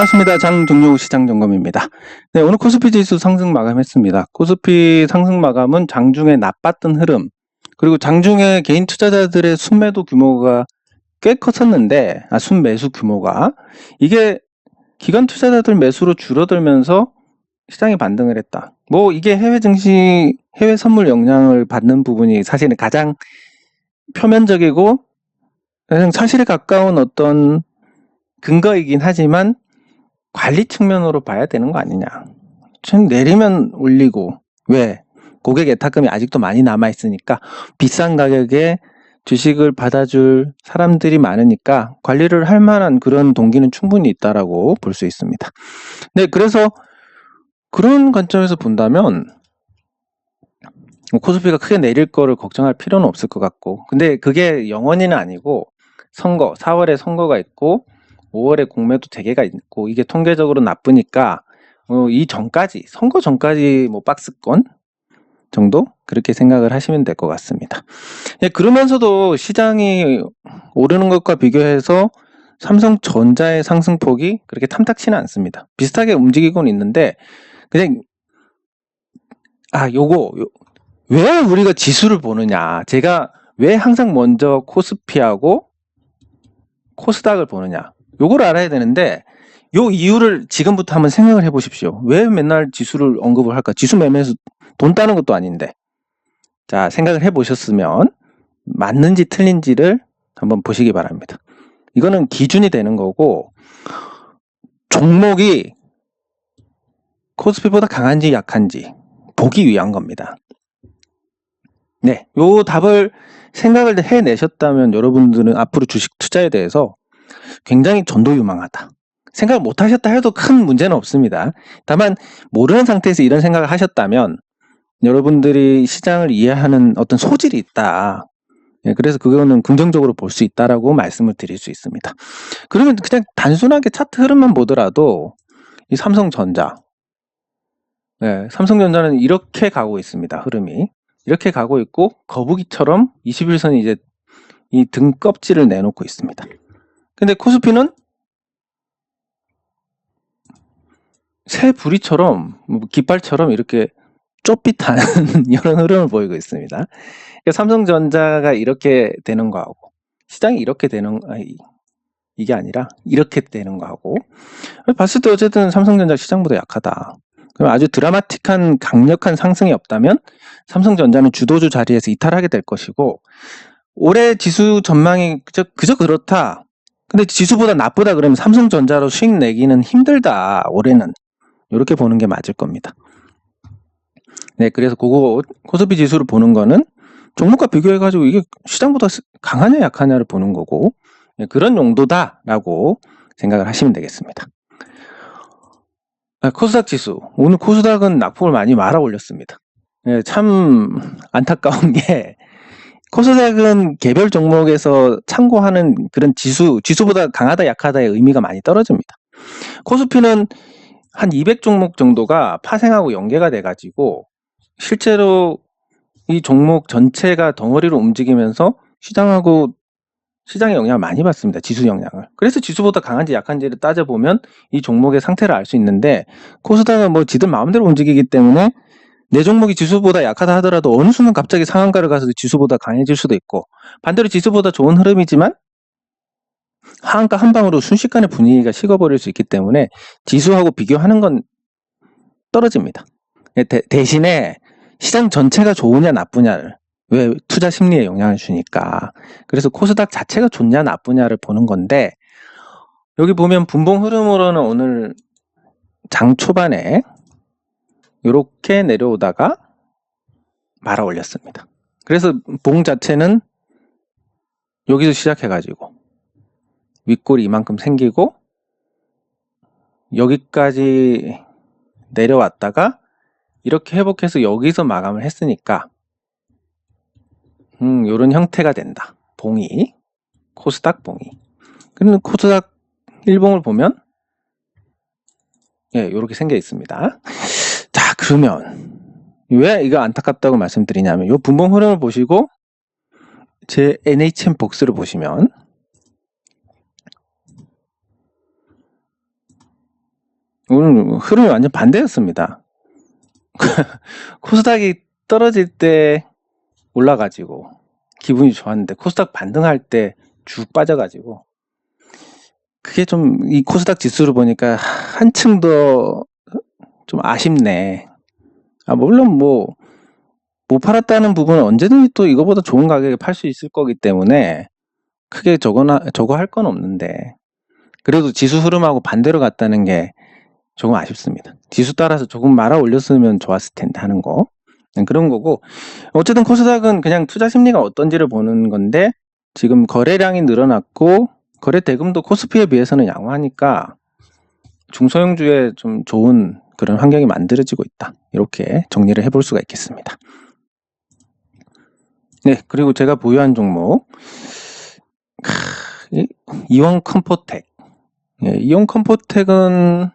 반갑습니다. 장종료 시장 점검입니다. 네, 오늘 코스피 지수 상승 마감했습니다. 코스피 상승 마감은 장중에 나빴던 흐름, 그리고 장중에 개인 투자자들의 순매도 규모가 꽤 컸었는데, 순매수 규모가 이게 기관 투자자들 매수로 줄어들면서 시장이 반등을 했다. 이게 해외 증시, 해외 선물 영향을 받는 부분이 사실은 가장 표면적이고 가장 사실에 가까운 어떤 근거이긴 하지만 관리 측면으로 봐야 되는 거 아니냐. 좀 내리면 올리고, 왜? 고객 예탁금이 아직도 많이 남아있으니까 비싼 가격에 주식을 받아줄 사람들이 많으니까 관리를 할 만한 그런 동기는 충분히 있다라고 볼 수 있습니다. 네, 그래서 그런 관점에서 본다면 코스피가 크게 내릴 거를 걱정할 필요는 없을 것 같고, 근데 그게 영원히는 아니고 4월에 선거가 있고 5월에 공매도 재개가 있고 이게 통계적으로 나쁘니까 이 전까지, 선거 전까지 박스권 정도 그렇게 생각을 하시면 될 것 같습니다. 예, 그러면서도 시장이 오르는 것과 비교해서 삼성전자의 상승폭이 그렇게 탐탁치는 않습니다. 비슷하게 움직이고는 있는데 그냥 왜 우리가 지수를 보느냐, 제가 왜 항상 먼저 코스피하고 코스닥을 보느냐, 요걸 알아야 되는데 요 이유를 지금부터 한번 생각을 해보십시오. 왜 맨날 지수를 언급을 할까? 지수 매매에서 돈 따는 것도 아닌데. 자, 생각을 해보셨으면 맞는지 틀린지를 한번 보시기 바랍니다. 이거는 기준이 되는 거고, 종목이 코스피보다 강한지 약한지 보기 위한 겁니다. 네, 요 답을 생각을 해내셨다면 여러분들은 앞으로 주식 투자에 대해서 굉장히 전도유망하다, 생각을 못 하셨다 해도 큰 문제는 없습니다. 다만 모르는 상태에서 이런 생각을 하셨다면 여러분들이 시장을 이해하는 어떤 소질이 있다. 그래서 그거는 긍정적으로 볼 수 있다라고 말씀을 드릴 수 있습니다. 그러면 그냥 단순하게 차트 흐름만 보더라도 이 삼성전자, 삼성전자는 이렇게 가고 있습니다. 흐름이 이렇게 가고 있고 거북이처럼 21선이 이제 이 등 껍질을 내놓고 있습니다. 근데 코스피는 새 부리처럼, 깃발처럼 이렇게 쫄빛한 이런 흐름을 보이고 있습니다. 그러니까 삼성전자가 이렇게 되는 거하고 시장이 이렇게 되는, 이게 아니라 이렇게 되는 거하고 봤을 때 어쨌든 삼성전자 시장보다 약하다. 그럼 아주 드라마틱한 강력한 상승이 없다면 삼성전자는 주도주 자리에서 이탈하게 될 것이고, 올해 지수 전망이 그저 그렇다, 근데 지수보다 나쁘다 그러면 삼성전자로 수익 내기는 힘들다, 올해는. 이렇게 보는 게 맞을 겁니다. 네, 그래서 그거 코스피 지수를 보는 거는 종목과 비교해가지고 이게 시장보다 강하냐 약하냐를 보는 거고, 그런 용도다라고 생각을 하시면 되겠습니다. 코스닥 지수, 오늘 코스닥은 낙폭을 많이 말아 올렸습니다. 참 안타까운 게 코스닥은 개별 종목에서 참고하는 그런 지수보다 강하다 약하다의 의미가 많이 떨어집니다. 코스피는 한 200종목 정도가 파생하고 연계가 돼가지고 실제로 이 종목 전체가 덩어리로 움직이면서 시장의 영향을 많이 받습니다. 지수 영향을. 그래서 지수보다 강한지 약한지를 따져보면 이 종목의 상태를 알 수 있는데, 코스닥은 지들 마음대로 움직이기 때문에 내 종목이 지수보다 약하다 하더라도 어느 순간 갑자기 상한가를 가서 지수보다 강해질 수도 있고, 반대로 지수보다 좋은 흐름이지만 하한가 한 방으로 순식간에 분위기가 식어버릴 수 있기 때문에 지수하고 비교하는 건 떨어집니다. 대신에 시장 전체가 좋으냐 나쁘냐를, 왜 투자 심리에 영향을 주니까. 그래서 코스닥 자체가 좋냐 나쁘냐를 보는 건데, 여기 보면 분봉 흐름으로는 오늘 장 초반에 이렇게 내려오다가 말아 올렸습니다. 그래서 봉 자체는 여기서 시작해가지고 윗골이 이만큼 생기고 여기까지 내려왔다가 이렇게 회복해서 여기서 마감을 했으니까 이런 형태가 된다. 봉이, 코스닥 봉이. 그러면 코스닥 일봉을 보면 이렇게 생겨 있습니다. 자, 그러면 왜 이거 안타깝다고 말씀드리냐면, 이 분봉 흐름을 보시고 제 NHN 복스를 보시면 오늘 흐름이 완전 반대였습니다. 코스닥이 떨어질 때 올라가지고 기분이 좋았는데 코스닥 반등할 때 쭉 빠져가지고 그게 좀 이 코스닥 지수를 보니까 한층 더 좀 아쉽네. 물론 뭐 못 팔았다는 부분은 언제든지 또 이거보다 좋은 가격에 팔 수 있을 거기 때문에 크게 저거 할 건 없는데 그래도 지수 흐름하고 반대로 갔다는 게 조금 아쉽습니다. 지수 따라서 조금 말아 올렸으면 좋았을 텐데 하는 거. 그런 거고 어쨌든 코스닥은 그냥 투자 심리가 어떤지를 보는 건데 지금 거래량이 늘어났고 거래 대금도 코스피에 비해서는 양호하니까 중소형주에 좀 좋은 그런 환경이 만들어지고 있다. 이렇게 정리를 해볼 수가 있겠습니다. 네, 그리고 제가 보유한 종목 이원컴포텍. 이원컴포텍은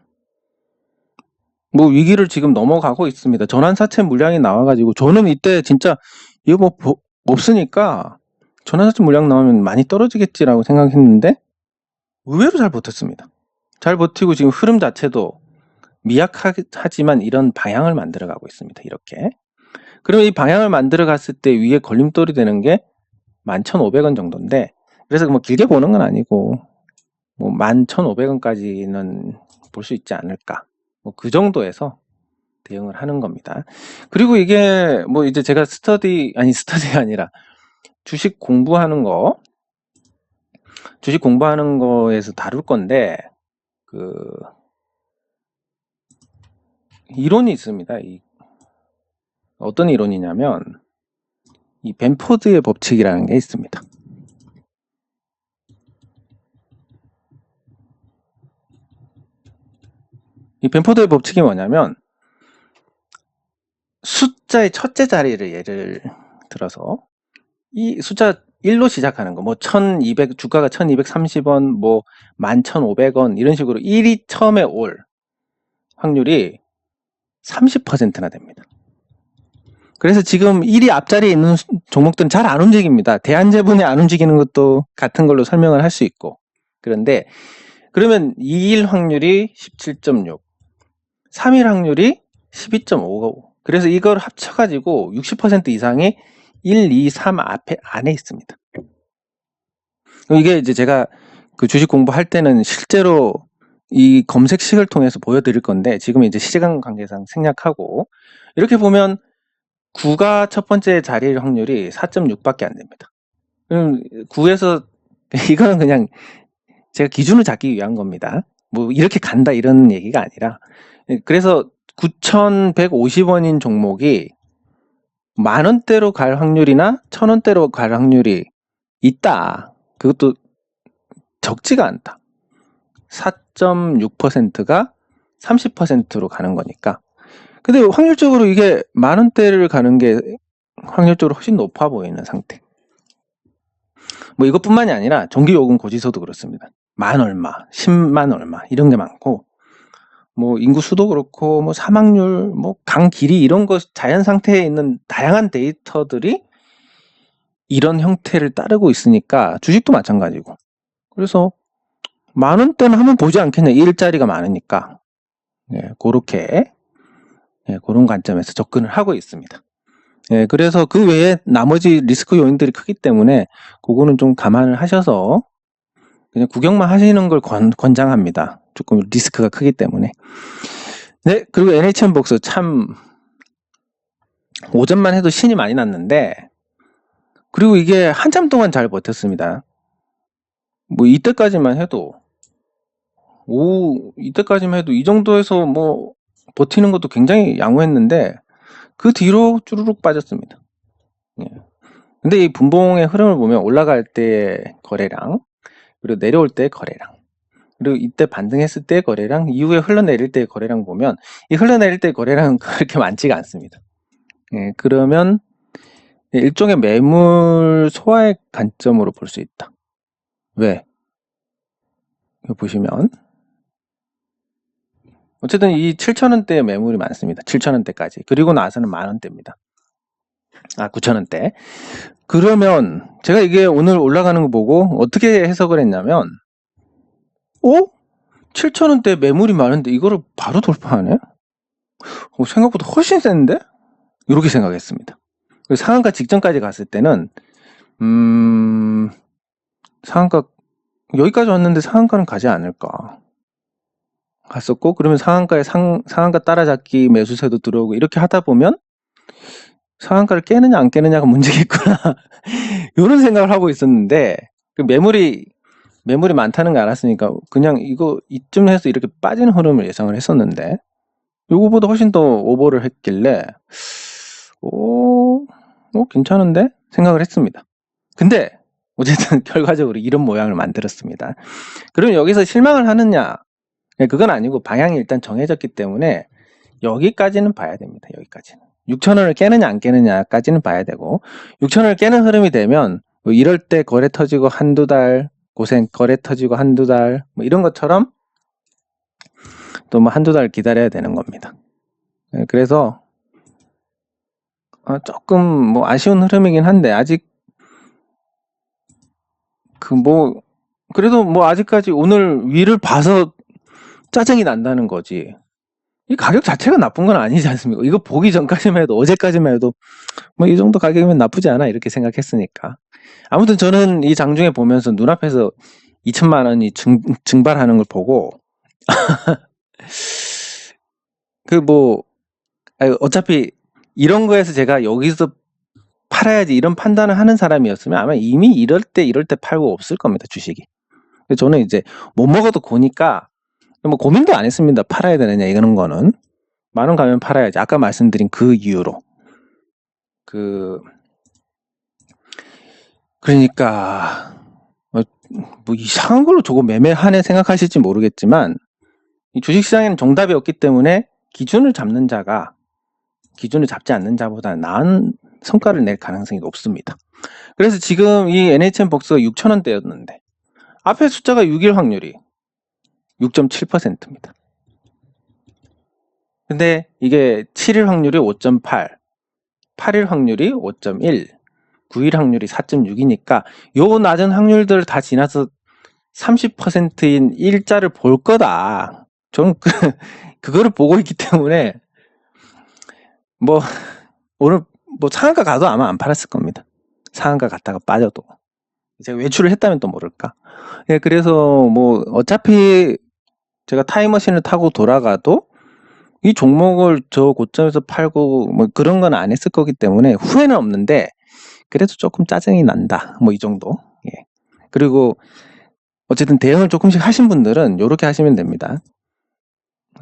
뭐 위기를 지금 넘어가고 있습니다. 전환사채 물량이 나와가지고 저는 이때 진짜 이거 뭐 없으니까 전환사채 물량 나오면 많이 떨어지겠지라고 생각했는데 의외로 잘 버텼습니다. 잘 버티고 지금 흐름 자체도 미약하지만 이런 방향을 만들어가고 있습니다. 이렇게. 그러면 이 방향을 만들어 갔을 때 위에 걸림돌이 되는 게 11,500원 정도인데 그래서 뭐 길게 보는 건 아니고 뭐 11,500원까지는 볼 수 있지 않을까. 뭐 그 정도에서 대응을 하는 겁니다. 그리고 이게 뭐 이제 제가 스터디가 아니라 주식 공부하는 거에서 다룰 건데 그 이론이 있습니다. 어떤 이론이냐면 이 벤포드의 법칙이라는 게 있습니다. 이 벤포드의 법칙이 뭐냐면 숫자의 첫째 자리를 예를 들어서 이 숫자 1로 시작하는 거, 뭐 1200, 주가가 1230원, 뭐 11,500원 이런 식으로 1이 처음에 올 확률이 30%나 됩니다. 그래서 지금 1위 앞자리에 있는 종목들은 잘 안 움직입니다. 대한제분이 안 움직이는 것도 같은 걸로 설명을 할 수 있고. 그런데 그러면 2일 확률이 17.6, 3일 확률이 12.5. 그래서 이걸 합쳐가지고 60% 이상이 1, 2, 3 안에 있습니다. 이게 이제 제가 그 주식 공부할 때는 실제로 이 검색식을 통해서 보여드릴 건데 지금 이제 시간 관계상 생략하고 이렇게 보면 9가 첫 번째 자리일 확률이 4.6밖에 안 됩니다. 그럼 9에서 이거는 그냥 제가 기준을 잡기 위한 겁니다. 뭐 이렇게 간다 이런 얘기가 아니라 그래서 9,150원인 종목이 10,000원대로 갈 확률이나 1,000원대로 갈 확률이 있다. 그것도 적지가 않다. 4.6%가 30%로 가는 거니까. 근데 확률적으로 이게 10,000원대를 가는 게 확률적으로 훨씬 높아 보이는 상태. 뭐 이것뿐만이 아니라 전기요금 고지서도 그렇습니다. 만 얼마, 10만 얼마 이런 게 많고 뭐 인구 수도 그렇고 뭐 사망률, 뭐 강 길이 이런 거 자연 상태에 있는 다양한 데이터들이 이런 형태를 따르고 있으니까 주식도 마찬가지고. 그래서 10,000원대는 한번 보지 않겠냐. 일자리가 많으니까. 그렇게 그런 관점에서 접근을 하고 있습니다. 그래서 그 외에 나머지 리스크 요인들이 크기 때문에 그거는 좀 감안을 하셔서 그냥 구경만 하시는 걸 권장합니다. 조금 리스크가 크기 때문에. 네, 그리고 NHN복수 참 오전만 해도 신이 많이 났는데 그리고 이게 한참 동안 잘 버텼습니다. 뭐 이때까지만 해도 이 정도에서 뭐 버티는 것도 굉장히 양호했는데 그 뒤로 쭈루룩 빠졌습니다. 근데 이 분봉의 흐름을 보면 올라갈 때 거래량 그리고 내려올 때 거래량 그리고 이때 반등했을 때 거래량 이후에 흘러내릴 때 거래량 보면 이 흘러내릴 때 거래량은 그렇게 많지가 않습니다. 그러면 일종의 매물 소화의 관점으로 볼 수 있다. 왜? 이거 보시면 어쨌든 이 7,000원대의 매물이 많습니다. 7,000원대까지. 그리고 나서는 10,000원대입니다. 9,000원대. 그러면 제가 이게 오늘 올라가는 거 보고 어떻게 해석을 했냐면 7,000원대 매물이 많은데 이거를 바로 돌파하네? 생각보다 훨씬 센데? 이렇게 생각했습니다. 상한가 직전까지 갔을 때는 상한가 여기까지 왔는데 상한가는 가지 않을까 갔었고, 그러면 상한가에 상한가 따라잡기 매수세도 들어오고 이렇게 하다 보면 상한가를 깨느냐 안 깨느냐가 문제겠구나 이런 생각을 하고 있었는데, 그 매물이 많다는 걸 알았으니까 그냥 이거 이쯤 해서 이렇게 빠지는 흐름을 예상을 했었는데, 요거보다 훨씬 더 오버를 했길래 괜찮은데 생각을 했습니다. 근데 어쨌든 결과적으로 이런 모양을 만들었습니다. 그럼 여기서 실망을 하느냐? 그건 아니고 방향이 일단 정해졌기 때문에 여기까지는 봐야 됩니다. 여기까지는 6,000원을 깨느냐 안 깨느냐까지는 봐야 되고, 6,000원을 깨는 흐름이 되면 뭐 이럴 때 거래 터지고 한두 달 고생, 거래 터지고 한두 달 뭐 이런 것처럼 또 뭐 한두 달 기다려야 되는 겁니다. 그래서 조금 뭐 아쉬운 흐름이긴 한데, 아직 그래도 뭐 아직까지 오늘 위를 봐서 짜증이 난다는 거지, 이 가격 자체가 나쁜 건 아니지 않습니까? 이거 보기 전까지만 해도, 어제까지만 해도 뭐 이 정도 가격이면 나쁘지 않아 이렇게 생각했으니까. 아무튼 저는 이 장중에 보면서 눈앞에서 2천만 원이 증발하는 걸 보고 어차피 이런 거에서 제가 여기서 팔아야지 이런 판단을 하는 사람이었으면 아마 이미 이럴 때 팔고 없을 겁니다, 주식이. 저는 이제 못 먹어도 고니까 뭐 고민도 안 했습니다. 팔아야 되느냐 이거는 거는. 10,000원 가면 팔아야지. 아까 말씀드린 그 이유로. 그러니까 뭐 이상한 걸로 저거 매매하네 생각하실지 모르겠지만, 이 주식시장에는 정답이 없기 때문에 기준을 잡는 자가 기준을 잡지 않는 자보다 나은 성과를 낼 가능성이 높습니다. 그래서 지금 이 NHN 복스가 6,000원대였는데 앞에 숫자가 6일 확률이 6.7%입니다. 근데 이게 7일 확률이 5.8, 8일 확률이 5.1, 9일 확률이 4.6이니까 요 낮은 확률들을 다 지나서 30%인 일자를 볼 거다. 저는 그거를 보고 있기 때문에 오늘 상한가 가도 아마 안 팔았을 겁니다. 상한가 갔다가 빠져도. 제가 외출을 했다면 또 모를까. 그래서 어차피 제가 타임머신을 타고 돌아가도 이 종목을 저 고점에서 팔고 그런 건 안 했을 거기 때문에 후회는 없는데, 그래도 조금 짜증이 난다. 이 정도. 그리고 어쨌든 대응을 조금씩 하신 분들은 이렇게 하시면 됩니다.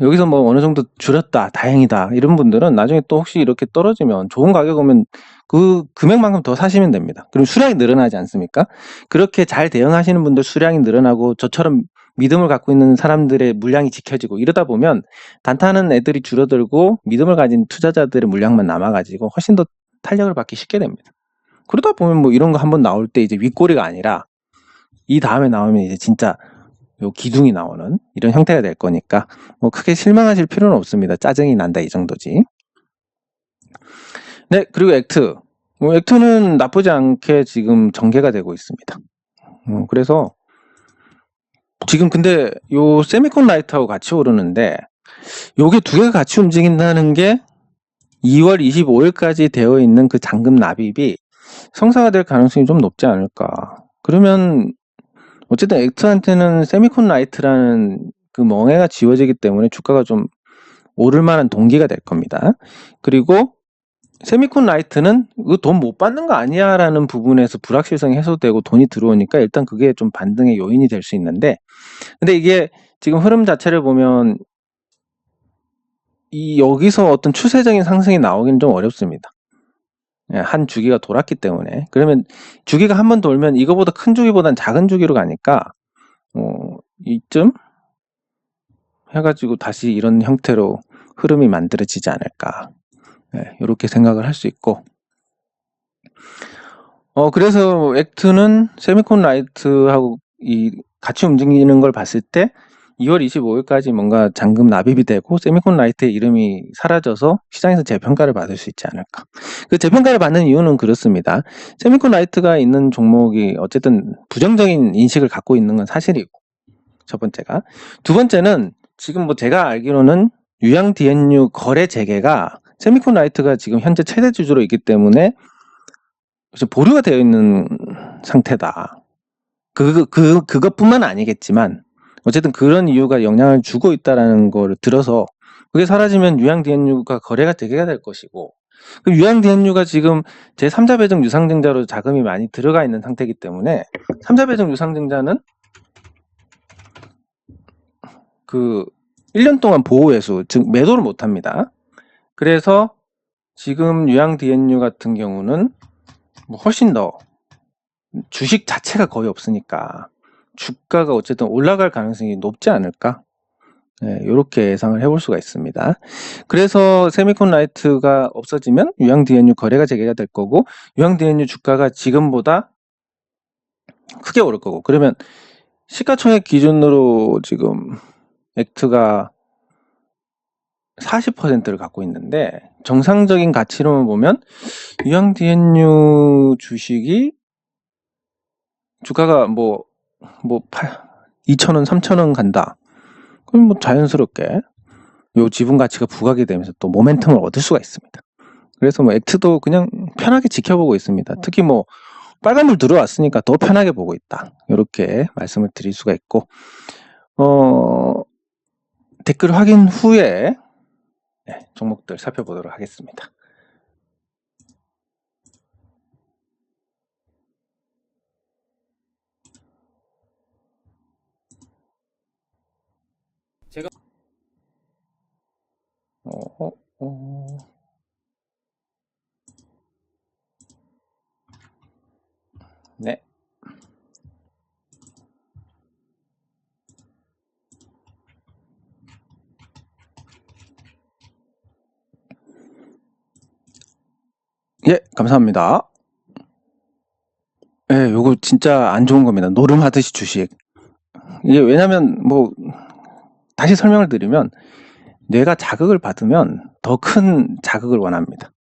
여기서 어느 정도 줄였다, 다행이다 이런 분들은 나중에 또 혹시 이렇게 떨어지면 좋은 가격 오면 그 금액만큼 더 사시면 됩니다. 그럼 수량이 늘어나지 않습니까? 그렇게 잘 대응하시는 분들 수량이 늘어나고 저처럼 믿음을 갖고 있는 사람들의 물량이 지켜지고 이러다 보면 단타하는 애들이 줄어들고 믿음을 가진 투자자들의 물량만 남아가지고 훨씬 더 탄력을 받기 쉽게 됩니다. 그러다 보면 이런 거 한번 나올 때 이제 윗꼬리가 아니라 이 다음에 나오면 이제 진짜 요 기둥이 나오는 이런 형태가 될 거니까 크게 실망하실 필요는 없습니다. 짜증이 난다 이 정도지. 네, 그리고 액트. 액트는 나쁘지 않게 지금 전개가 되고 있습니다. 그래서 지금 근데 요 세미콘 라이트하고 같이 오르는데, 요게 두 개가 같이 움직인다는 게 2월 25일까지 되어 있는 그 잔금 납입이 성사가 될 가능성이 좀 높지 않을까. 그러면 어쨌든 액트한테는 세미콘 라이트라는 그 멍해가 지워지기 때문에 주가가 좀 오를 만한 동기가 될 겁니다. 그리고 세미콘 라이트는 이거 돈 못 받는 거 아니야 라는 부분에서 불확실성이 해소되고 돈이 들어오니까 일단 그게 좀 반등의 요인이 될 수 있는데, 근데 이게 지금 흐름 자체를 보면 여기서 어떤 추세적인 상승이 나오기는 좀 어렵습니다. 한 주기가 돌았기 때문에. 그러면 주기가 한 번 돌면 이거보다 큰 주기보단 작은 주기로 가니까 이쯤 해가지고 다시 이런 형태로 흐름이 만들어지지 않을까, 이렇게 생각을 할 수 있고, 그래서 액트는 세미콘 라이트하고 같이 움직이는 걸 봤을 때 2월 25일까지 뭔가 잔금 납입이 되고 세미콘 라이트의 이름이 사라져서 시장에서 재평가를 받을 수 있지 않을까. 그 재평가를 받는 이유는 그렇습니다. 세미콘 라이트가 있는 종목이 어쨌든 부정적인 인식을 갖고 있는 건 사실이고, 첫 번째가. 두 번째는 지금 뭐 제가 알기로는 유양 DNU 거래 재개가 세미콘 라이트가 지금 현재 최대 주주로 있기 때문에 보류가 되어 있는 상태다. 그것뿐만 아니겠지만 어쨌든 그런 이유가 영향을 주고 있다라는 걸 들어서 그게 사라지면 유양 DNU가 거래가 재개가 될 것이고 그 유양 DNU가 지금 제3자 배정 유상증자로 자금이 많이 들어가 있는 상태이기 때문에 3자 배정 유상증자는 그 1년 동안 보호회수, 즉 매도를 못합니다. 그래서 지금 유양 DNU 같은 경우는 뭐 훨씬 더 주식 자체가 거의 없으니까 주가가 어쨌든 올라갈 가능성이 높지 않을까? 네, 이렇게 예상을 해볼 수가 있습니다. 그래서 세미콘 라이트가 없어지면 유양 DNU 거래가 재개가 될 거고 유양 DNU 주가가 지금보다 크게 오를 거고 그러면 시가총액 기준으로 지금 액트가 40%를 갖고 있는데 정상적인 가치로만 보면 유양 DNU 주식이 주가가 뭐 2,000원, 3,000원 간다. 그럼 뭐 자연스럽게 요 지분 가치가 부각이 되면서 또 모멘텀을 얻을 수가 있습니다. 그래서 뭐 액트도 그냥 편하게 지켜보고 있습니다. 특히 뭐 빨간불 들어왔으니까 더 편하게 보고 있다. 이렇게 말씀을 드릴 수가 있고 댓글 확인 후에 종목들 살펴보도록 하겠습니다. 제가 네. 예, 감사합니다. 예, 요거 진짜 안 좋은 겁니다. 노름하듯이 주식. 이게 왜냐면 뭐 다시 설명을 드리면 뇌가 자극을 받으면 더 큰 자극을 원합니다.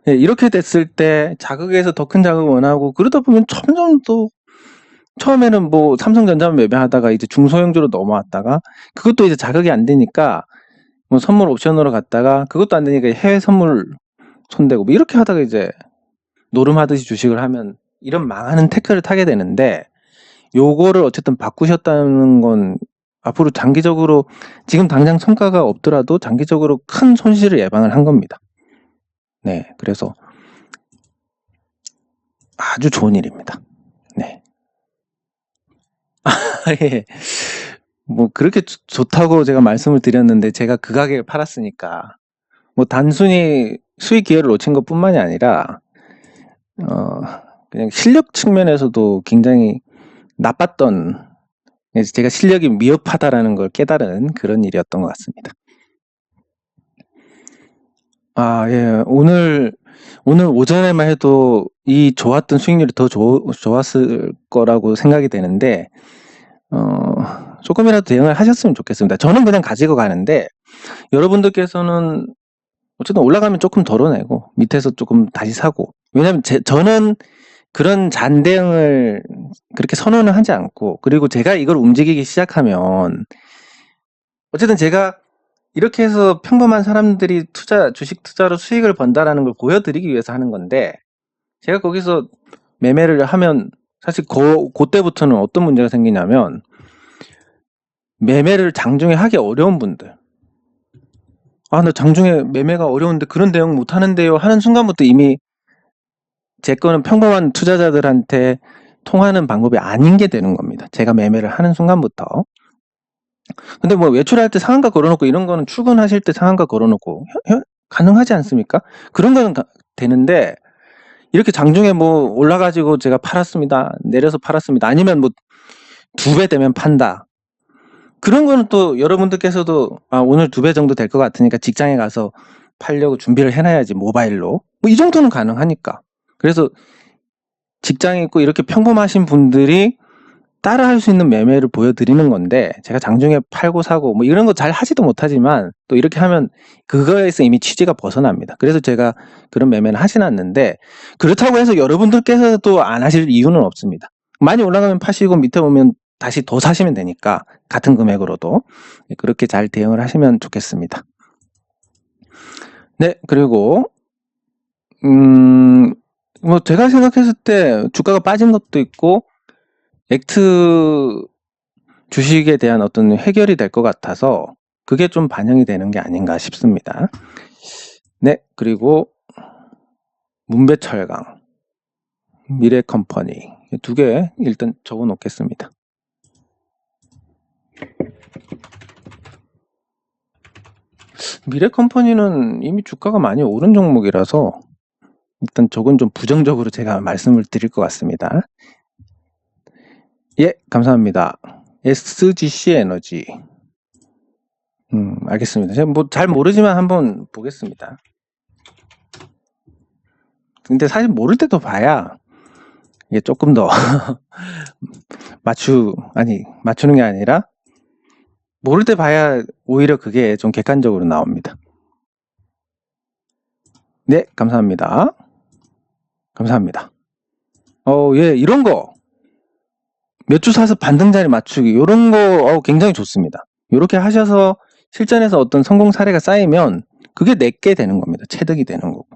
예, 이렇게 됐을 때 자극에서 더 큰 자극을 원하고 그러다 보면 점점 또 처음에는 뭐 삼성전자만 매매하다가 이제 중소형주로 넘어왔다가 그것도 이제 자극이 안 되니까 뭐 선물 옵션으로 갔다가 그것도 안 되니까 해외 선물 손대고 뭐 이렇게 하다가 이제 노름하듯이 주식을 하면 이런 망하는 태클을 타게 되는데 요거를 어쨌든 바꾸셨다는 건 앞으로 장기적으로 지금 당장 성과가 없더라도 장기적으로 큰 손실을 예방을 한 겁니다. 네, 그래서 아주 좋은 일입니다. 네. 예. 뭐 그렇게 좋다고 제가 말씀을 드렸는데 제가 그 가격에 팔았으니까 뭐 단순히 수익 기회를 놓친 것뿐만이 아니라 그냥 실력 측면에서도 굉장히 나빴던 제가 실력이 미흡하다라는 걸 깨달은 그런 일이었던 것 같습니다. 아, 예. 오늘 오전에만 해도 이 좋았던 수익률이 더 좋았을 거라고 생각이 되는데 조금이라도 대응을 하셨으면 좋겠습니다. 저는 그냥 가지고 가는데 여러분들께서는 어쨌든 올라가면 조금 덜어내고 밑에서 조금 다시 사고 왜냐면 저는 그런 잔대응을 그렇게 선언을 하지 않고 그리고 제가 이걸 움직이기 시작하면 어쨌든 제가 이렇게 해서 평범한 사람들이 주식 투자로 수익을 번다라는 걸 보여드리기 위해서 하는 건데 제가 거기서 매매를 하면 사실 그때부터는 어떤 문제가 생기냐면 매매를 장중에 하기 어려운 분들 나 장중에 매매가 어려운데 그런 대응 못 하는데요 하는 순간부터 이미 제 거는 평범한 투자자들한테 통하는 방법이 아닌 게 되는 겁니다. 제가 매매를 하는 순간부터. 근데 뭐 외출할 때 상한가 걸어놓고 이런 거는 출근하실 때 상한가 걸어놓고 가능하지 않습니까? 그런 거는 되는데 이렇게 장중에 뭐 올라가지고 제가 팔았습니다. 내려서 팔았습니다. 아니면 뭐 2배 되면 판다. 그런 거는 또 여러분들께서도 오늘 2배 정도 될 것 같으니까 직장에 가서 팔려고 준비를 해놔야지 모바일로. 뭐 이 정도는 가능하니까. 그래서 직장에 있고 이렇게 평범하신 분들이 따라 할 수 있는 매매를 보여드리는 건데 제가 장중에 팔고 사고 뭐 이런 거 잘 하지도 못하지만 또 이렇게 하면 그거에서 이미 취지가 벗어납니다. 그래서 제가 그런 매매는 하진 않는데 그렇다고 해서 여러분들께서도 안 하실 이유는 없습니다. 많이 올라가면 파시고 밑에 오면 다시 더 사시면 되니까 같은 금액으로도 그렇게 잘 대응을 하시면 좋겠습니다. 네, 그리고 뭐 제가 생각했을 때 주가가 빠진 것도 있고 액트 주식에 대한 어떤 해결이 될 것 같아서 그게 좀 반영이 되는 게 아닌가 싶습니다. 네, 그리고 문배철강, 미래컴퍼니 두 개 일단 적어 놓겠습니다. 미래컴퍼니는 이미 주가가 많이 오른 종목이라서 일단 저건 좀 부정적으로 제가 말씀을 드릴 것 같습니다. 예, 감사합니다. SGC 에너지. 알겠습니다. 제가 뭐 잘 모르지만 한번 보겠습니다. 근데 사실 모를 때도 봐야 이게 조금 더 맞추는 게 아니라 모를 때 봐야 오히려 그게 좀 객관적으로 나옵니다. 네, 감사합니다. 감사합니다. 예, 이런 거 몇 주 사서 반등 자리 맞추기 이런 거 굉장히 좋습니다. 이렇게 하셔서 실전에서 어떤 성공 사례가 쌓이면 그게 내게 되는 겁니다. 체득이 되는 거고.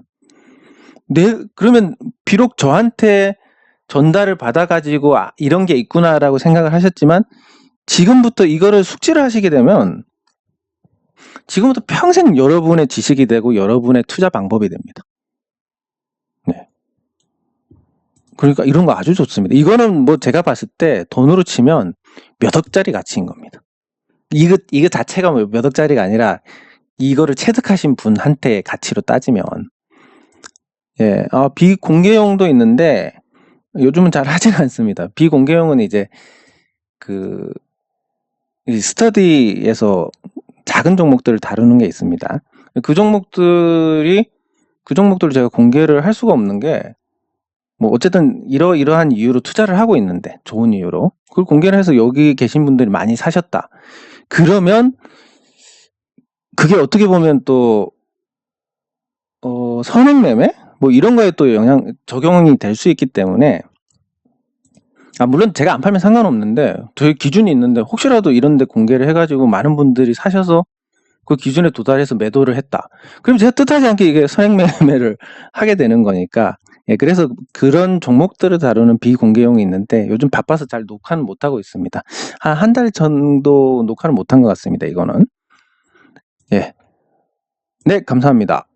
그러면 비록 저한테 전달을 받아가지고 이런 게 있구나라고 생각을 하셨지만 지금부터 이거를 숙지를 하시게 되면 지금부터 평생 여러분의 지식이 되고 여러분의 투자 방법이 됩니다. 네. 그러니까 이런 거 아주 좋습니다. 이거는 뭐 제가 봤을 때 돈으로 치면 몇 억짜리 가치인 겁니다. 이거 자체가 뭐 몇 억짜리가 아니라 이거를 체득하신 분한테의 가치로 따지면 예, 비공개형도 있는데 요즘은 잘 하진 않습니다. 비공개형은 이제 그 스터디에서 작은 종목들을 다루는 게 있습니다. 그 종목들을 제가 공개를 할 수가 없는 게 뭐 어쨌든 이러한 이유로 투자를 하고 있는데 좋은 이유로 그걸 공개를 해서 여기 계신 분들이 많이 사셨다. 그러면 그게 어떻게 보면 또 선행 매매 뭐 이런 거에 또 적용이 될 수 있기 때문에 물론 제가 안 팔면 상관없는데 저희 기준이 있는데 혹시라도 이런 데 공개를 해가지고 많은 분들이 사셔서 그 기준에 도달해서 매도를 했다. 그럼 제가 뜻하지 않게 이게 선행매매를 하게 되는 거니까 예, 그래서 그런 종목들을 다루는 비공개형이 있는데 요즘 바빠서 잘 녹화는 못하고 있습니다. 한 달 정도 녹화는 못한 것 같습니다. 이거는. 예. 네, 감사합니다.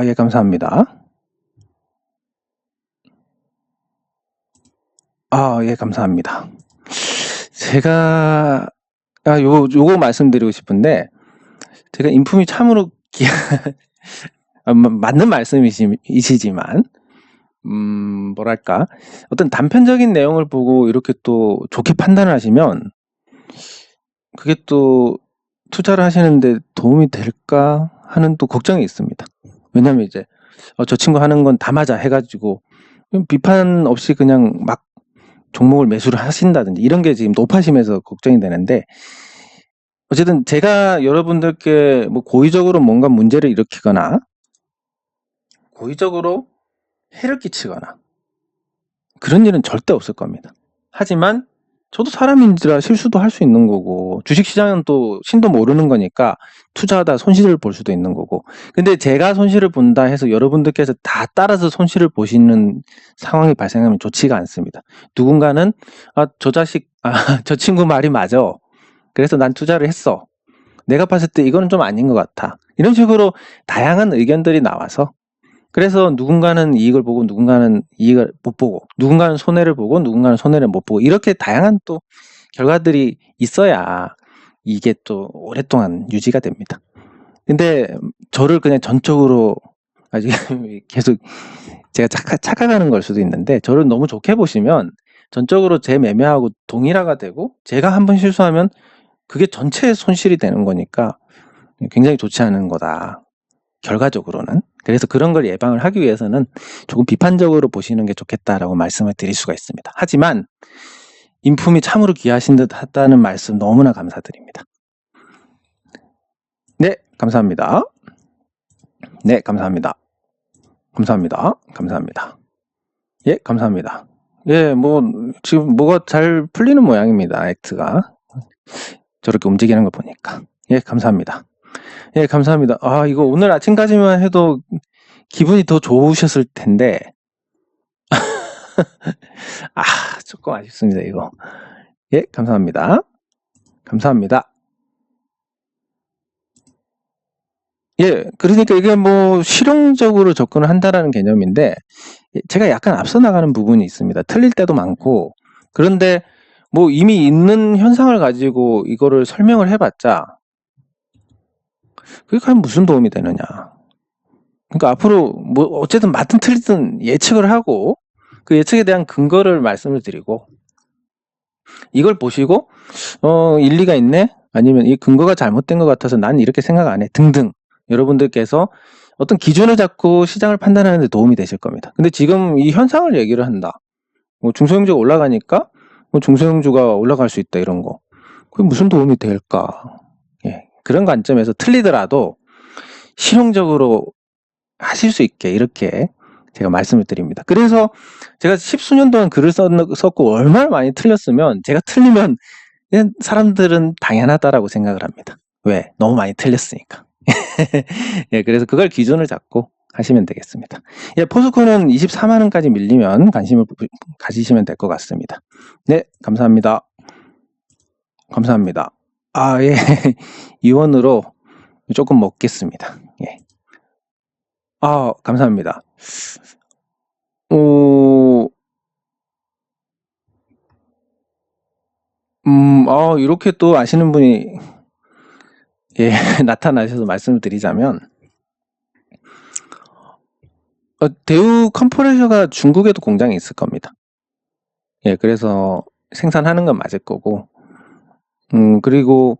예, 감사합니다. 예, 감사합니다. 제가 요거 말씀드리고 싶은데 제가 인품이 참으로 맞는 말씀이시지만 뭐랄까 어떤 단편적인 내용을 보고 이렇게 또 좋게 판단을 하시면 그게 또 투자를 하시는데 도움이 될까 하는 또 걱정이 있습니다. 왜냐면 이제 저 친구 하는 건 다 맞아 해가지고 비판 없이 그냥 막 종목을 매수를 하신다든지 이런 게 지금 높아지면서 걱정이 되는데 어쨌든 제가 여러분들께 뭐 고의적으로 뭔가 문제를 일으키거나 고의적으로 해를 끼치거나 그런 일은 절대 없을 겁니다. 하지만 저도 사람인지라 실수도 할 수 있는 거고 주식시장은 또 신도 모르는 거니까 투자하다 손실을 볼 수도 있는 거고 근데 제가 손실을 본다 해서 여러분들께서 다 따라서 손실을 보시는 상황이 발생하면 좋지가 않습니다. 누군가는 저 친구 말이 맞아. 그래서 난 투자를 했어. 내가 봤을 때 이거는 좀 아닌 것 같아. 이런 식으로 다양한 의견들이 나와서 그래서 누군가는 이익을 보고 누군가는 이익을 못 보고 누군가는 손해를 보고 누군가는 손해를 못 보고 이렇게 다양한 또 결과들이 있어야 이게 또 오랫동안 유지가 됩니다. 근데 저를 그냥 전적으로 계속 제가 착각하는 걸 수도 있는데 저를 너무 좋게 보시면 전적으로 제 매매하고 동일화가 되고 제가 한번 실수하면 그게 전체 손실이 되는 거니까 굉장히 좋지 않은 거다. 결과적으로는. 그래서 그런 걸 예방을 하기 위해서는 조금 비판적으로 보시는 게 좋겠다라고 말씀을 드릴 수가 있습니다. 하지만 인품이 참으로 귀하신 듯 하다는 말씀 너무나 감사드립니다. 네, 감사합니다. 네, 감사합니다. 감사합니다. 감사합니다. 예, 감사합니다. 예, 뭐 지금 뭐가 잘 풀리는 모양입니다. 액트가 저렇게 움직이는 거 보니까. 예, 감사합니다. 예, 감사합니다. 아, 이거 오늘 아침까지만 해도 기분이 더 좋으셨을 텐데, 아, 조금 아쉽습니다, 이거. 예, 감사합니다. 감사합니다. 예, 그러니까 이게 뭐 실용적으로 접근을 한다라는 개념인데, 제가 약간 앞서 나가는 부분이 있습니다. 틀릴 때도 많고, 그런데 뭐 이미 있는 현상을 가지고 이거를 설명을 해봤자, 그게 과연 무슨 도움이 되느냐. 그러니까 앞으로 뭐 어쨌든 맞든 틀리든 예측을 하고, 그 예측에 대한 근거를 말씀을 드리고, 이걸 보시고 일리가 있네? 아니면 이 근거가 잘못된 것 같아서 난 이렇게 생각 안 해. 등등. 여러분들께서 어떤 기준을 잡고 시장을 판단하는 데 도움이 되실 겁니다. 근데 지금 이 현상을 얘기를 한다. 뭐 중소형주가 올라가니까 뭐 중소형주가 올라갈 수 있다 이런 거. 그게 무슨 도움이 될까? 예. 그런 관점에서 틀리더라도 실용적으로 하실 수 있게 이렇게 제가 말씀을 드립니다. 그래서 제가 십수년 동안 글을 썼고 얼마나 많이 틀렸으면 제가 틀리면 그냥 사람들은 당연하다라고 생각을 합니다. 왜? 너무 많이 틀렸으니까. 예, 그래서 그걸 기준을 잡고 하시면 되겠습니다. 예, 포스코는 24만 원까지 밀리면 관심을 가지시면 될 것 같습니다. 네, 감사합니다. 감사합니다. 아, 예. 이원으로 조금 먹겠습니다. 예. 아, 감사합니다. 이렇게 또 아시는 분이 예, 나타나셔서 말씀을 드리자면 대우 컴프레셔가 중국에도 공장이 있을 겁니다. 예, 그래서 생산하는 건 맞을 거고 그리고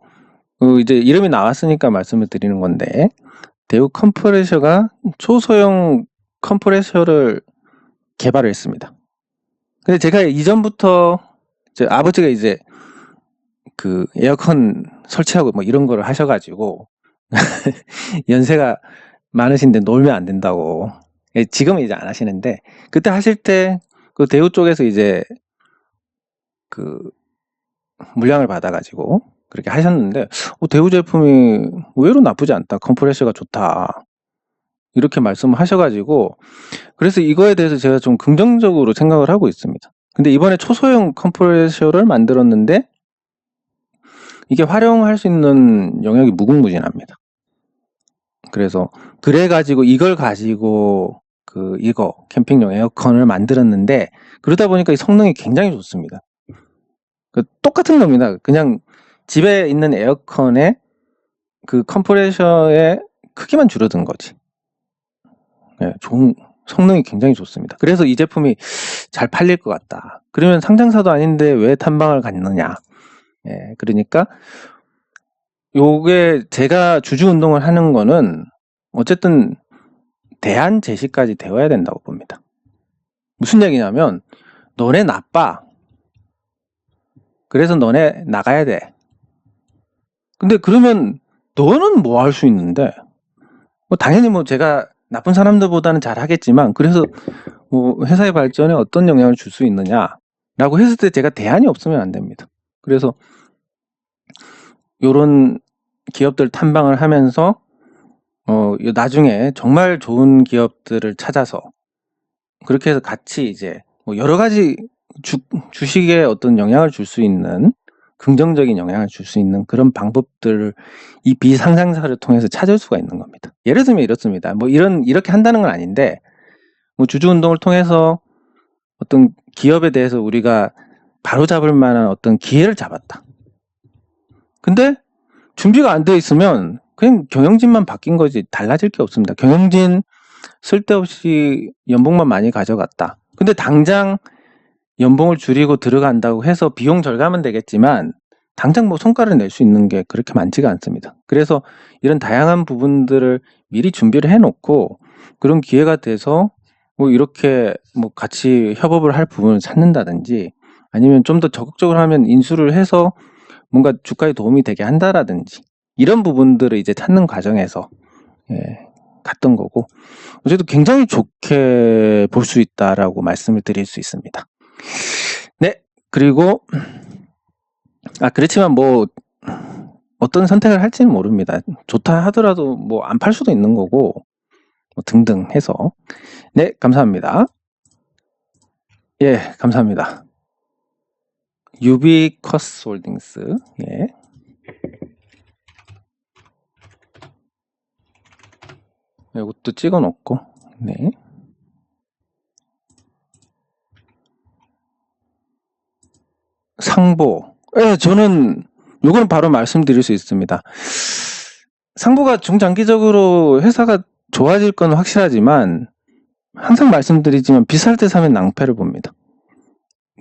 이제 이름이 나왔으니까 말씀을 드리는 건데 대우 컴프레셔가 초소형 컴프레셔를 개발을 했습니다. 근데 제가 이전부터 아버지가 이제 그 에어컨 설치하고 뭐 이런 거를 하셔가지고 연세가 많으신데 놀면 안 된다고. 예, 지금은 이제 안 하시는데 그때 하실 때 그 대우 쪽에서 이제 그 물량을 받아가지고 그렇게 하셨는데 대우 제품이 의외로 나쁘지 않다. 컴프레셔가 좋다. 이렇게 말씀을 하셔가지고 그래서 이거에 대해서 제가 좀 긍정적으로 생각을 하고 있습니다. 근데 이번에 초소형 컴프레셔를 만들었는데 이게 활용할 수 있는 영역이 무궁무진합니다. 그래서 그래가지고 이걸 가지고 이거 캠핑용 에어컨을 만들었는데 그러다 보니까 이 성능이 굉장히 좋습니다. 똑같은 겁니다. 그냥 집에 있는 에어컨의 그 컴프레셔의 크기만 줄어든 거지. 네, 성능이 굉장히 좋습니다. 그래서 이 제품이 잘 팔릴 것 같다. 그러면 상장사도 아닌데 왜 탐방을 갔느냐. 예, 그러니까 요게 제가 주주 운동을 하는 거는 어쨌든 대안 제시까지 되어야 된다고 봅니다. 무슨 얘기냐면 너네 나빠. 그래서 너네 나가야 돼. 근데 그러면 너는 뭐 할 수 있는데 뭐 당연히 뭐 제가 나쁜 사람들보다는 잘 하겠지만 그래서 뭐 회사의 발전에 어떤 영향을 줄 수 있느냐라고 했을 때 제가 대안이 없으면 안 됩니다. 그래서 요런 기업들 탐방을 하면서 나중에 정말 좋은 기업들을 찾아서 그렇게 해서 같이 이제 뭐 여러 가지 주식에 어떤 영향을 줄 수 있는 긍정적인 영향을 줄 수 있는 그런 방법들을 이 비상장사를 통해서 찾을 수가 있는 겁니다. 예를 들면 이렇습니다. 뭐 이렇게 한다는 건 아닌데 뭐 주주운동을 통해서 어떤 기업에 대해서 우리가 바로잡을 만한 어떤 기회를 잡았다. 근데 준비가 안 돼 있으면 그냥 경영진만 바뀐 거지 달라질 게 없습니다. 경영진 쓸데없이 연봉만 많이 가져갔다. 근데 당장 연봉을 줄이고 들어간다고 해서 비용 절감은 되겠지만 당장 뭐 성과를 낼 수 있는 게 그렇게 많지가 않습니다. 그래서 이런 다양한 부분들을 미리 준비를 해놓고 그런 기회가 돼서 뭐 이렇게 뭐 같이 협업을 할 부분을 찾는다든지 아니면 좀 더 적극적으로 하면 인수를 해서 뭔가 주가에 도움이 되게 한다라든지 이런 부분들을 이제 찾는 과정에서 갔던 거고 어쨌든 굉장히 좋게 볼 수 있다라고 말씀을 드릴 수 있습니다. 네, 그리고 그렇지만 뭐 어떤 선택을 할지는 모릅니다. 좋다 하더라도 뭐 안 팔 수도 있는 거고 뭐 등등 해서. 네, 감사합니다. 예, 감사합니다. 유비커스 홀딩스. 예. 이것도 찍어 놓고. 네. 상보. 예, 저는 요거는 바로 말씀드릴 수 있습니다. 상보가 중장기적으로 회사가 좋아질 건 확실하지만 항상 말씀드리지만 비쌀 때 사면 낭패를 봅니다.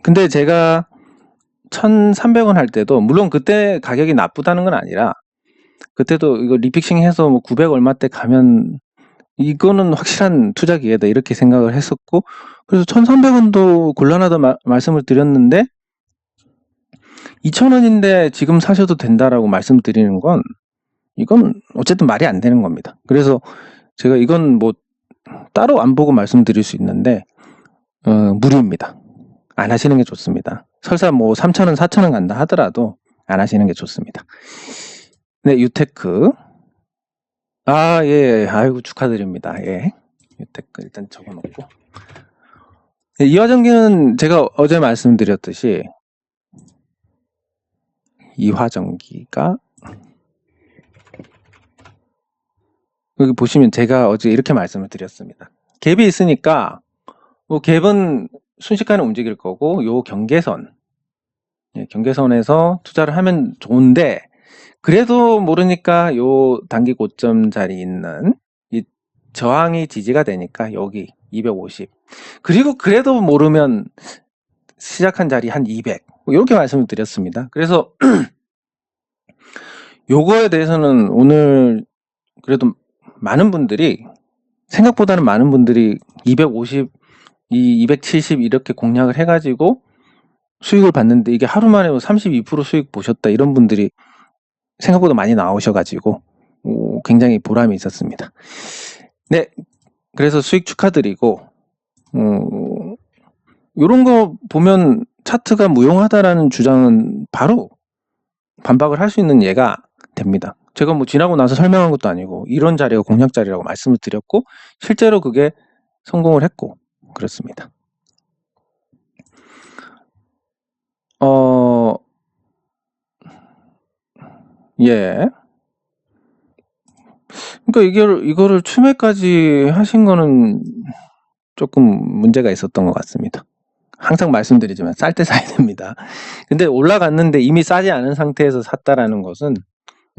근데 제가 1,300원 할 때도 물론 그때 가격이 나쁘다는 건 아니라 그때도 이거 리픽싱 해서 뭐 900 얼마 때 가면 이거는 확실한 투자 기회다 이렇게 생각을 했었고 그래서 1,300원도 곤란하다 말씀을 드렸는데 2,000원인데 지금 사셔도 된다라고 말씀드리는 건 이건 어쨌든 말이 안 되는 겁니다. 그래서 제가 이건 뭐 따로 안 보고 말씀드릴 수 있는데 무료입니다. 안 하시는 게 좋습니다. 설사 뭐 3,000원, 4,000원 간다 하더라도 안 하시는 게 좋습니다. 네, 유테크. 예, 아이고 축하드립니다. 예, 유테크 일단 적어놓고. 네, 이화전기는 제가 어제 말씀드렸듯이 이화전기가 여기 보시면 제가 어제 이렇게 말씀을 드렸습니다. 갭이 있으니까 뭐 갭은 순식간에 움직일 거고 요 경계선 경계선에서 투자를 하면 좋은데 그래도 모르니까 요 단기 고점 자리 있는 이 저항이 지지가 되니까 여기 250 그리고 그래도 모르면 시작한 자리 한 200 이렇게 말씀을 드렸습니다. 그래서 요거에 대해서는 오늘 그래도 많은 분들이 생각보다는 많은 분들이 250, 270 이렇게 공략을 해가지고 수익을 봤는데 이게 하루 만에 32% 수익 보셨다 이런 분들이 생각보다 많이 나오셔가지고 굉장히 보람이 있었습니다. 네, 그래서 수익 축하드리고 이런 거 보면 차트가 무용하다라는 주장은 바로 반박을 할 수 있는 예가 됩니다. 제가 뭐 지나고 나서 설명한 것도 아니고 이런 자리가 공략 자리라고 말씀을 드렸고 실제로 그게 성공을 했고 그렇습니다. 예. 그러니까 이거를 추매까지 하신 거는 조금 문제가 있었던 것 같습니다. 항상 말씀드리지만 쌀 때 사야 됩니다. 근데 올라갔는데 이미 싸지 않은 상태에서 샀다라는 것은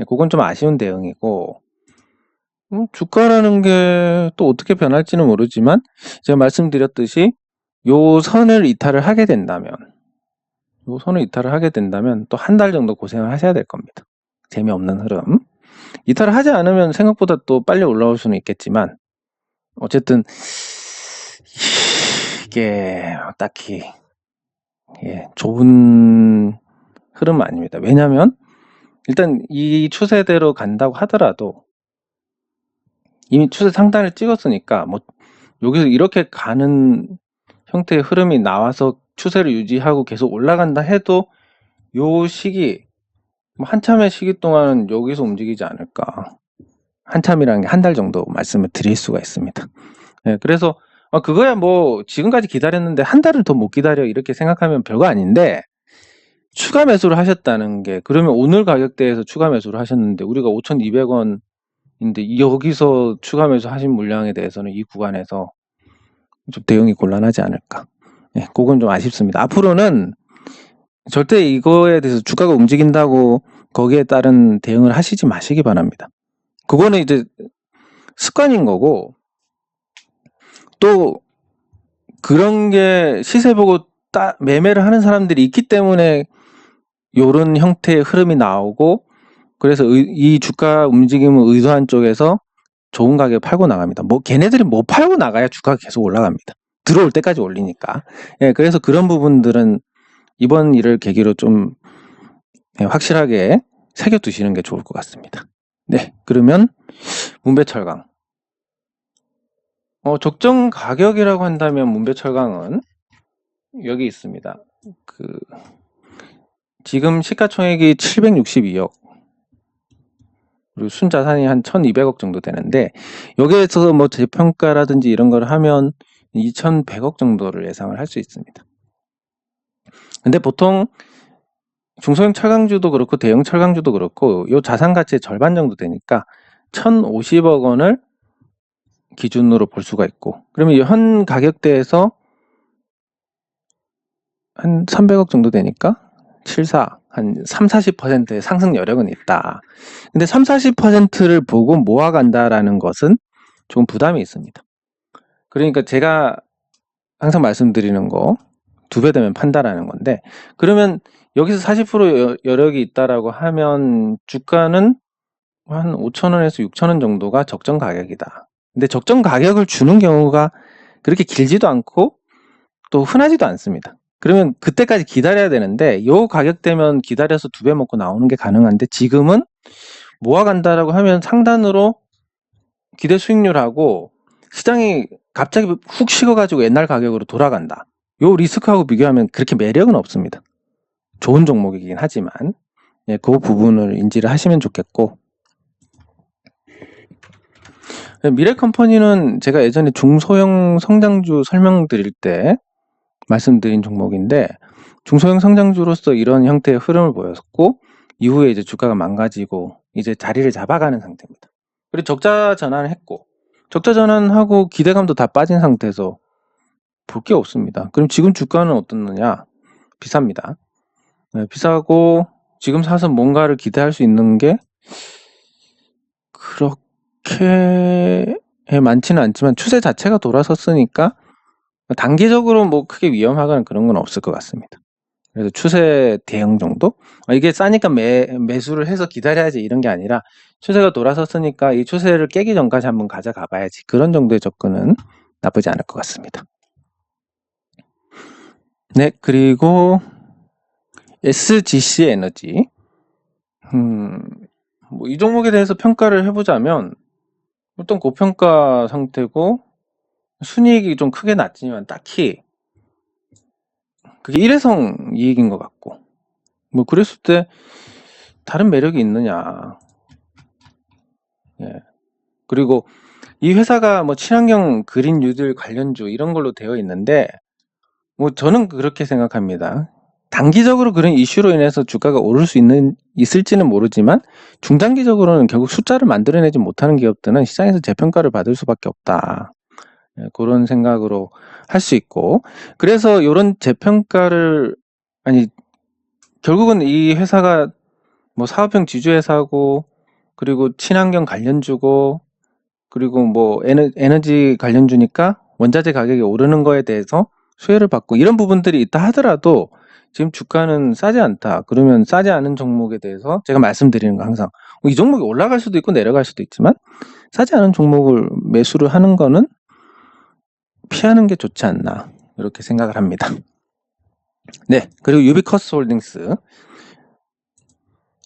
그건 좀 아쉬운 대응이고 주가라는 게 또 어떻게 변할지는 모르지만 제가 말씀드렸듯이 요 선을 이탈을 하게 된다면 또 한 달 정도 고생을 하셔야 될 겁니다. 재미없는 흐름. 이탈을 하지 않으면 생각보다 또 빨리 올라올 수는 있겠지만 어쨌든 이게 딱히 좋은 흐름은 아닙니다. 왜냐하면 일단 이 추세대로 간다고 하더라도 이미 추세 상단을 찍었으니까 뭐 여기서 이렇게 가는 형태의 흐름이 나와서 추세를 유지하고 계속 올라간다 해도 요 시기 한참의 시기 동안 여기서 움직이지 않을까. 한참이라는 게 한 달 정도 말씀을 드릴 수가 있습니다. 네, 그래서 그거야 뭐 지금까지 기다렸는데 한 달을 더 못 기다려 이렇게 생각하면 별거 아닌데 추가 매수를 하셨다는 게 그러면 오늘 가격대에서 추가 매수를 하셨는데 우리가 5,200원인데 여기서 추가 매수하신 물량에 대해서는 이 구간에서 좀 대응이 곤란하지 않을까. 네, 그건 좀 아쉽습니다. 앞으로는 절대 이거에 대해서 주가가 움직인다고 거기에 따른 대응을 하시지 마시기 바랍니다. 그거는 이제 습관인 거고 또 그런 게 시세 보고 매매를 하는 사람들이 있기 때문에 요런 형태의 흐름이 나오고 그래서 이 주가 움직임을 의도한 쪽에서 좋은 가격에 팔고 나갑니다. 뭐 걔네들이 못 팔고 나가야 주가가 계속 올라갑니다. 들어올 때까지 올리니까. 예, 그래서 그런 부분들은 이번 일을 계기로 좀 확실하게 새겨두시는 게 좋을 것 같습니다. 네, 그러면 문배철강. 적정 가격이라고 한다면 문배철강은 여기 있습니다. 지금 시가총액이 762억, 그리고 순자산이 한 1200억 정도 되는데, 여기에서 뭐 재평가라든지 이런 걸 하면 2100억 정도를 예상을 할 수 있습니다. 근데 보통 중소형 철강주도 그렇고 대형 철강주도 그렇고 요 자산 가치의 절반 정도 되니까 1050억 원을 기준으로 볼 수가 있고, 그러면 이 현 가격대에서 한 300억 정도 되니까 74, 한 3, 40%의 상승 여력은 있다. 근데 3, 40%를 보고 모아간다라는 것은 좀 부담이 있습니다. 그러니까 제가 항상 말씀드리는 거, 2배 되면 판다라는 건데, 그러면 여기서 40% 여력이 있다라고 하면 주가는 한 5,000원에서 6,000원 정도가 적정 가격이다. 근데 적정 가격을 주는 경우가 그렇게 길지도 않고 또 흔하지도 않습니다. 그러면 그때까지 기다려야 되는데, 요 가격대면 기다려서 2배 먹고 나오는 게 가능한데, 지금은 모아간다라고 하면 상단으로 기대 수익률하고 시장이 갑자기 훅 식어가지고 옛날 가격으로 돌아간다. 요 리스크하고 비교하면 그렇게 매력은 없습니다. 좋은 종목이긴 하지만, 예, 그 부분을 인지를 하시면 좋겠고, 미래컴퍼니는 제가 예전에 중소형 성장주 설명드릴 때 말씀드린 종목인데, 중소형 성장주로서 이런 형태의 흐름을 보였고, 이후에 이제 주가가 망가지고 이제 자리를 잡아가는 상태입니다. 그리고 적자 전환을 했고, 적자 전환하고 기대감도 다 빠진 상태에서 볼 게 없습니다. 그럼 지금 주가는 어떻느냐? 비쌉니다. 네, 비싸고 지금 사서 뭔가를 기대할 수 있는 게 그렇게 많지는 않지만 추세 자체가 돌아섰으니까 단기적으로 뭐 크게 위험하거나 그런 건 없을 것 같습니다. 그래서 추세 대응 정도? 이게 싸니까 매수를 해서 기다려야지 이런 게 아니라 추세가 돌아섰으니까 이 추세를 깨기 전까지 한번 가져가 봐야지, 그런 정도의 접근은 나쁘지 않을 것 같습니다. 네, 그리고 SGC 에너지. 뭐 이 종목에 대해서 평가를 해보자면 일단 고평가 상태고 순이익이 좀 크게 났지만 딱히 그게 일회성 이익인 것 같고, 뭐 그랬을 때 다른 매력이 있느냐. 예. 그리고 이 회사가 뭐 친환경 그린 뉴딜 관련주 이런 걸로 되어 있는데, 뭐 저는 그렇게 생각합니다. 단기적으로 그런 이슈로 인해서 주가가 오를 수 있을지는 모르지만 중장기적으로는 결국 숫자를 만들어내지 못하는 기업들은 시장에서 재평가를 받을 수밖에 없다. 예, 그런 생각으로 할 수 있고, 그래서 이런 재평가를, 결국은 이 회사가 뭐 사업형 지주회사고, 그리고 친환경 관련주고, 그리고 뭐 에너지 관련주니까 원자재 가격이 오르는 거에 대해서 수혜를 받고 이런 부분들이 있다 하더라도 지금 주가는 싸지 않다. 그러면 싸지 않은 종목에 대해서 제가 말씀드리는 거 항상, 이 종목이 올라갈 수도 있고 내려갈 수도 있지만 싸지 않은 종목을 매수를 하는 거는 피하는 게 좋지 않나, 이렇게 생각을 합니다. 네, 그리고 유비커스 홀딩스.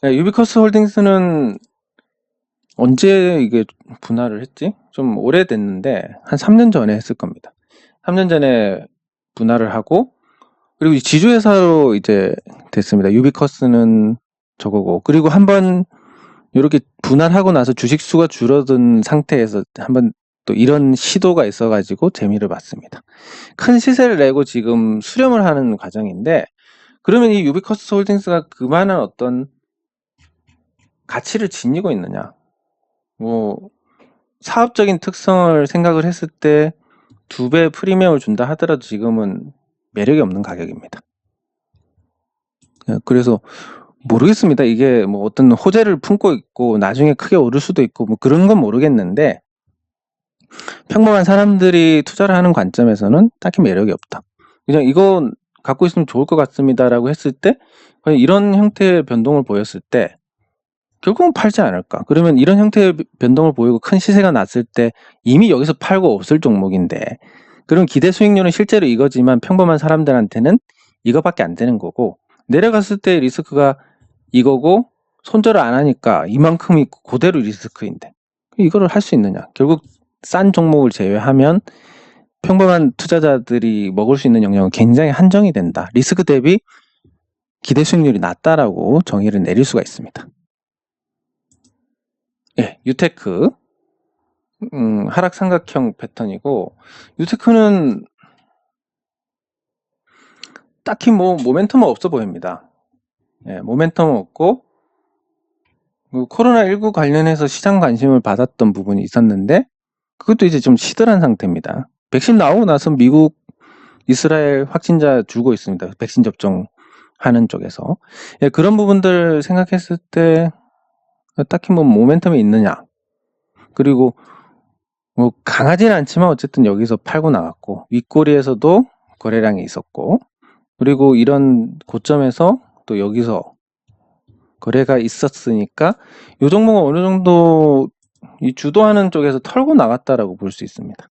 네, 유비커스 홀딩스는 언제 이게 분할을 했지? 좀 오래됐는데 한 3년 전에 했을 겁니다. 3년 전에 분할을 하고, 그리고 지주회사로 이제 됐습니다. 유비커스는 저거고, 그리고 한번 이렇게 분할하고 나서 주식수가 줄어든 상태에서 한번 또 이런 시도가 있어가지고 재미를 봤습니다. 큰 시세를 내고 지금 수렴을 하는 과정인데, 그러면 이 유비커스 홀딩스가 그만한 어떤 가치를 지니고 있느냐? 뭐 사업적인 특성을 생각을 했을 때 2배 프리미엄을 준다 하더라도 지금은 매력이 없는 가격입니다. 그래서 모르겠습니다. 이게 뭐 어떤 호재를 품고 있고 나중에 크게 오를 수도 있고 뭐 그런 건 모르겠는데, 평범한 사람들이 투자를 하는 관점에서는 딱히 매력이 없다. 그냥 이거 갖고 있으면 좋을 것 같습니다라고 했을 때, 이런 형태의 변동을 보였을 때 결국은 팔지 않을까. 그러면 이런 형태의 변동을 보이고 큰 시세가 났을 때 이미 여기서 팔고 없을 종목인데, 그럼 기대 수익률은 실제로 이거지만 평범한 사람들한테는 이거밖에 안 되는 거고, 내려갔을 때 리스크가 이거고 손절을 안 하니까 이만큼이 그대로 리스크인데 이거를 할 수 있느냐. 결국 싼 종목을 제외하면 평범한 투자자들이 먹을 수 있는 영역은 굉장히 한정이 된다. 리스크 대비 기대 수익률이 낮다라고 정의를 내릴 수가 있습니다. 예, 유테크 하락 삼각형 패턴이고, 유테크는 딱히 뭐 모멘텀은 없어 보입니다. 예, 모멘텀은 없고, 코로나19 관련해서 시장 관심을 받았던 부분이 있었는데 그것도 이제 좀 시들한 상태입니다. 백신 나오고 나서 미국, 이스라엘 확진자 줄고 있습니다. 백신 접종하는 쪽에서. 예, 그런 부분들 생각했을 때 딱히 뭐 모멘텀이 있느냐. 그리고 뭐 강하진 않지만 어쨌든 여기서 팔고 나갔고, 윗꼬리에서도 거래량이 있었고, 그리고 이런 고점에서 또 여기서 거래가 있었으니까 이 종목은 어느 정도 이 주도하는 쪽에서 털고 나갔다라고 볼 수 있습니다.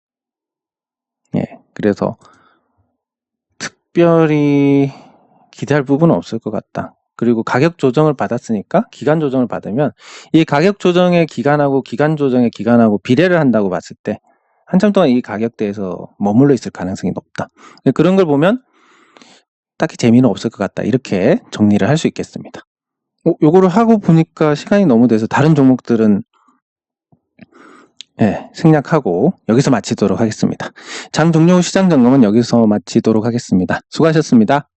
예, 그래서 특별히 기대할 부분은 없을 것 같다. 그리고 가격 조정을 받았으니까 기간 조정을 받으면 이 가격 조정의 기간하고 기간 조정의 기간하고 비례를 한다고 봤을 때 한참 동안 이 가격대에서 머물러 있을 가능성이 높다. 그런 걸 보면 딱히 재미는 없을 것 같다. 이렇게 정리를 할 수 있겠습니다. 요거를 하고 보니까 시간이 너무 돼서 다른 종목들은 생략하고 여기서 마치도록 하겠습니다. 장 종료 후 시장 점검은 여기서 마치도록 하겠습니다. 수고하셨습니다.